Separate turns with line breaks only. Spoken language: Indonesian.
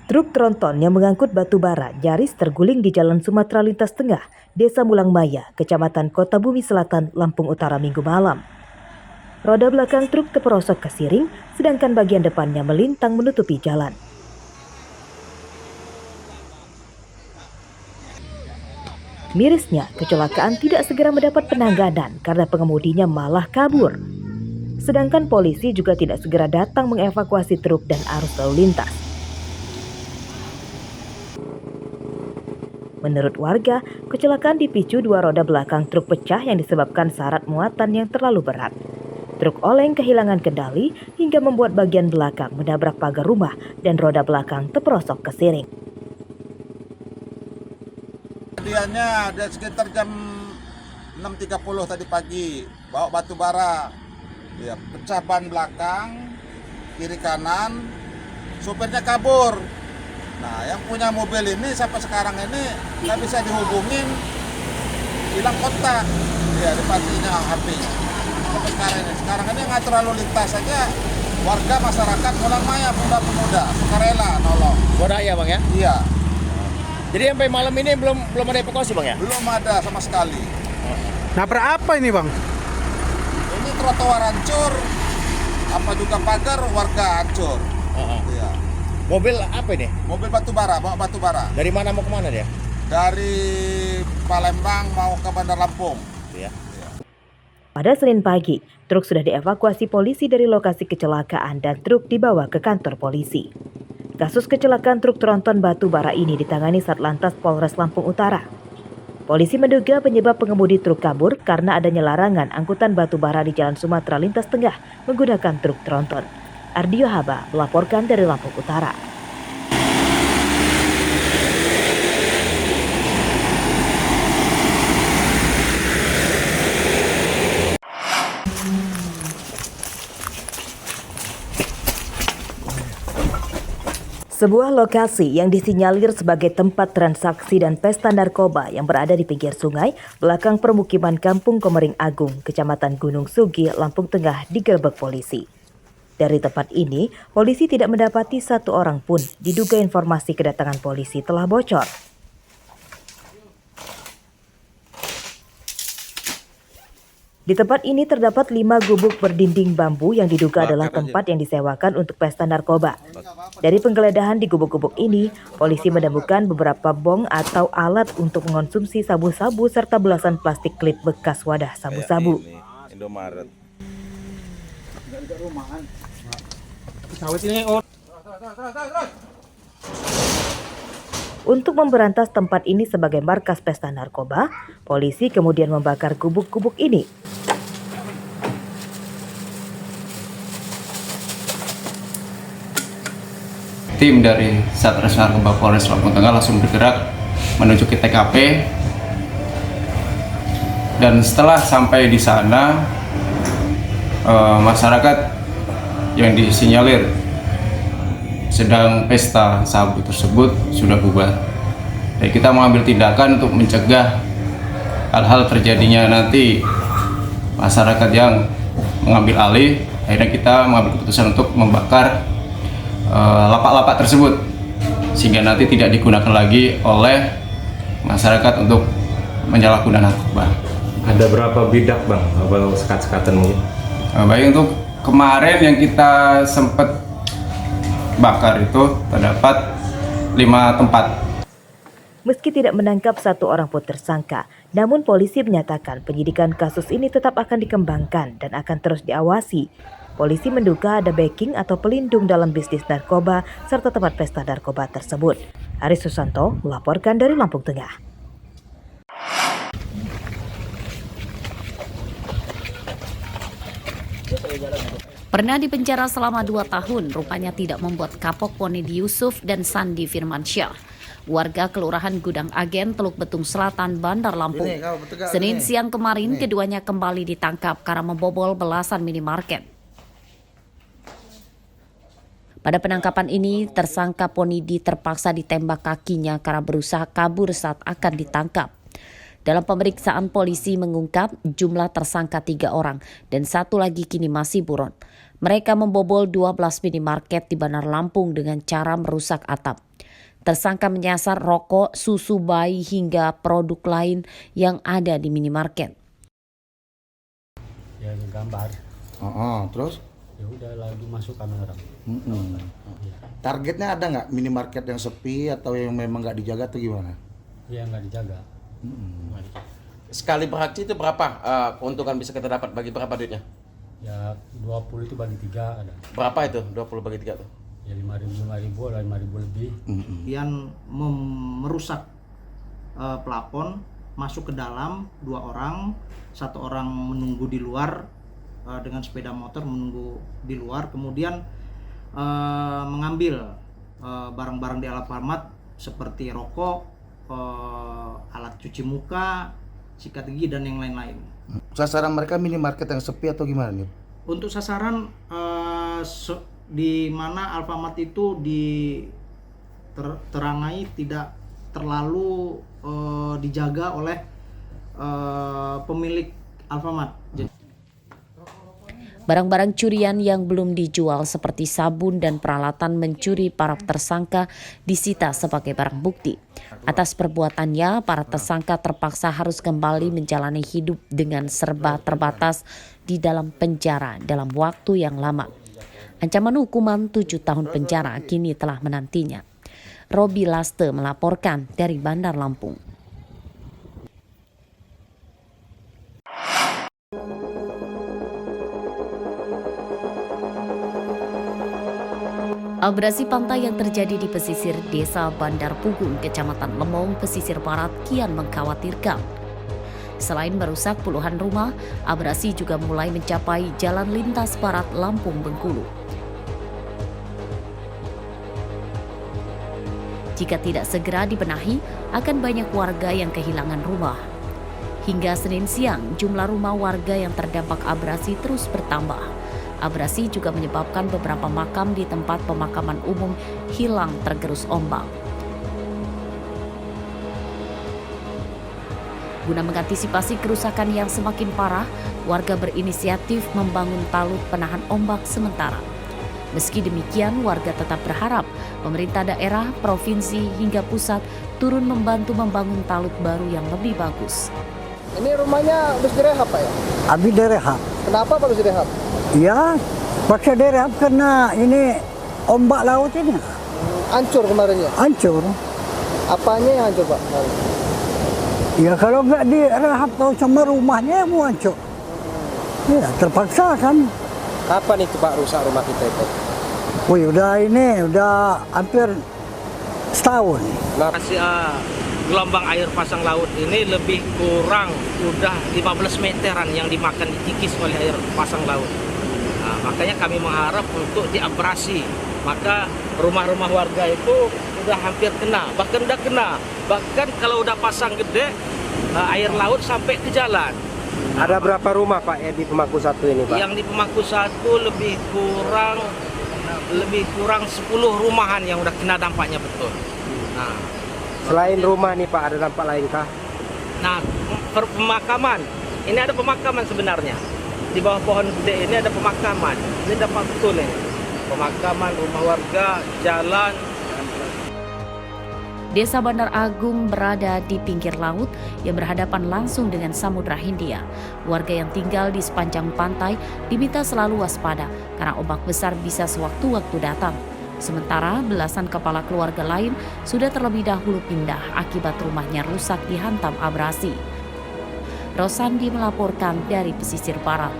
Truk tronton yang mengangkut batu bara nyaris terguling di Jalan Sumatera Lintas Tengah, Desa Mulangmaya, Kecamatan Kota Bumi Selatan, Lampung Utara Minggu malam. Roda belakang truk terperosok ke siring, sedangkan bagian depannya melintang menutupi jalan. Mirisnya, kecelakaan tidak segera mendapat penanganan karena pengemudinya malah kabur. Sedangkan polisi juga tidak segera datang mengevakuasi truk dan arus lalu lintas. Menurut warga, kecelakaan dipicu dua roda belakang truk pecah yang disebabkan syarat muatan yang terlalu berat. Truk oleng kehilangan kendali hingga membuat bagian belakang menabrak pagar rumah dan roda belakang terperosok ke siring.
Kejadiannya ada sekitar jam 6.30 tadi pagi, bawa batu bara, ya, pecah ban belakang, kiri kanan, sopirnya kabur. Nah, yang punya mobil ini sampai sekarang ini nggak bisa dihubungin, hilang kontak, ya dipastinya HP-nya. Sampai sekarang ini ngatur lalu lintas saja, warga masyarakat Mulangmaya pemuda-pemuda sukarela nolong.
Bodaya bang ya?
Iya.
Jadi sampai malam ini belum ada evakuasi bang ya?
Belum ada sama sekali.
Nabrak apa ini bang?
Ini trotoar hancur, apa juga pagar warga hancur. Iya.
Mobil apa ini?
Mobil batu bara, bawa batu bara.
Dari mana mau kemana dia?
Dari Palembang mau ke Bandar Lampung.
Ya.
Pada Senin pagi, truk sudah dievakuasi polisi dari lokasi kecelakaan dan truk dibawa ke kantor polisi. Kasus kecelakaan truk tronton batu bara ini ditangani Satlantas Polres Lampung Utara. Polisi menduga penyebab pengemudi truk kabur karena adanya larangan angkutan batu bara di Jalan Sumatera Lintas Tengah menggunakan truk tronton. Ardio Haba melaporkan dari Lampung Utara. Sebuah lokasi yang disinyalir sebagai tempat transaksi dan pesta narkoba yang berada di pinggir sungai belakang permukiman Kampung Komering Agung, Kecamatan Gunung Sugi, Lampung Tengah digerebek polisi. Dari tempat ini, polisi tidak mendapati satu orang pun. Diduga informasi kedatangan polisi telah bocor. Di tempat ini terdapat 5 gubuk berdinding bambu yang diduga adalah tempat yang disewakan untuk pesta narkoba. Dari penggeledahan di gubuk-gubuk ini, polisi menemukan beberapa bong atau alat untuk mengonsumsi sabu-sabu serta belasan plastik klip bekas wadah sabu-sabu. Untuk memberantas tempat ini sebagai markas pesta narkoba, polisi kemudian membakar gubuk-gubuk ini.
Tim dari Satres Narkoba Polres Lampung Tengah langsung bergerak menuju ke TKP, dan setelah sampai di sana masyarakat yang disinyalir sedang pesta sabu tersebut sudah bubar. Jadi kita mengambil tindakan untuk mencegah hal-hal terjadinya nanti masyarakat yang mengambil alih. Akhirnya kita mengambil keputusan untuk membakar lapak-lapak tersebut sehingga nanti tidak digunakan lagi oleh masyarakat untuk menyalahgunakan narkoba.
Ada berapa bidak bang? Apa sekat-sekatan mungkin?
Baik, untuk kemarin yang kita sempat bakar itu terdapat 5 tempat.
Meski tidak menangkap satu orang pun tersangka, namun polisi menyatakan penyidikan kasus ini tetap akan dikembangkan dan akan terus diawasi. Polisi menduga ada backing atau pelindung dalam bisnis narkoba serta tempat pesta narkoba tersebut. Aris Susanto melaporkan dari Lampung Tengah.
Pernah dipenjara selama 2 tahun, rupanya tidak membuat kapok Ponidi Yusuf dan Sandi Firmansyah. Warga Kelurahan Gudang Agen, Teluk Betung Selatan, Bandar Lampung. Senin siang kemarin, keduanya kembali ditangkap karena membobol belasan minimarket. Pada penangkapan ini, tersangka Ponidi terpaksa ditembak kakinya karena berusaha kabur saat akan ditangkap. Dalam pemeriksaan, polisi mengungkap jumlah tersangka 3 orang dan 1 lagi kini masih buron. Mereka membobol 12 minimarket di Bandar Lampung dengan cara merusak atap. Tersangka menyasar rokok, susu bayi hingga produk lain yang ada di minimarket.
Ya gambar,
Terus
ya udah lagi masuk kamera.
Targetnya ada nggak minimarket yang sepi atau yang memang nggak dijaga atau gimana?
Ya nggak dijaga.
Sekali beraksi itu berapa keuntungan bisa kita dapat, bagi berapa duitnya?
Ya 20 itu bagi 3 ada.
Berapa itu 20 bagi 3 tuh?
Ya 5.000 ada 5.000 lebih.
Kemudian merusak plafon, masuk ke dalam 2 orang, 1 orang menunggu di luar dengan sepeda motor menunggu di luar, kemudian mengambil barang-barang di Alfamart seperti rokok, alat cuci muka, sikat gigi dan yang lain-lain.
Sasaran mereka minimarket yang sepi atau gimana nih?
Untuk sasaran di mana Alfamart itu terangai tidak terlalu dijaga oleh pemilik Alfamart.
Barang-barang curian yang belum dijual seperti sabun dan peralatan mencuri para tersangka disita sebagai barang bukti. Atas perbuatannya, para tersangka terpaksa harus kembali menjalani hidup dengan serba terbatas di dalam penjara dalam waktu yang lama. Ancaman hukuman 7 tahun penjara kini telah menantinya. Robi Laste melaporkan dari Bandar Lampung. Abrasi pantai yang terjadi di pesisir Desa Bandar Pugung, Kecamatan Lemong, pesisir barat kian mengkhawatirkan. Selain merusak puluhan rumah, abrasi juga mulai mencapai jalan lintas barat Lampung Bengkulu. Jika tidak segera dibenahi, akan banyak warga yang kehilangan rumah. Hingga Senin siang, jumlah rumah warga yang terdampak abrasi terus bertambah. Abrasi juga menyebabkan beberapa makam di tempat pemakaman umum hilang tergerus ombak. Guna mengantisipasi kerusakan yang semakin parah, warga berinisiatif membangun talut penahan ombak sementara. Meski demikian, warga tetap berharap pemerintah daerah, provinsi hingga pusat turun membantu membangun talut baru yang lebih bagus.
Ini rumahnya harus direhab Pak ya?
Habis direhab.
Kenapa Pak harus direhab?
Ya, paksa direhab karena ini ombak laut ini.
Hancur kemarin ya?
Hancur.
Apanya yang hancur Pak?
Ya kalau nggak direhab tahu sama rumahnya mau hancur. Ya terpaksa kan.
Kapan itu Pak rusak rumah kita itu?
Wih udah hampir setahun.
Nah,
gelombang air pasang laut ini lebih kurang udah 15 meteran yang dimakan dikikis oleh air pasang laut. Nah, makanya kami mengharap untuk diabrasi. Maka rumah-rumah warga itu udah hampir kena, bahkan udah kena. Bahkan kalau udah pasang gede, air laut sampai ke jalan.
Ada berapa rumah Pak ya di Pemaku 1 ini Pak?
Yang di Pemaku 1 lebih kurang 10 rumahan yang udah kena dampaknya betul. Nah,
selain rumah nih Pak, ada dampak lain kah?
Nah, pemakaman. Ini ada pemakaman sebenarnya. Di bawah pohon gede ini ada pemakaman. Ini dampak betul nih. Pemakaman, rumah warga, jalan.
Desa Bandar Agung berada di pinggir laut yang berhadapan langsung dengan Samudra Hindia. Warga yang tinggal di sepanjang pantai diminta selalu waspada karena ombak besar bisa sewaktu-waktu datang. Sementara belasan kepala keluarga lain sudah terlebih dahulu pindah akibat rumahnya rusak dihantam abrasi. Rosandi melaporkan dari pesisir barat.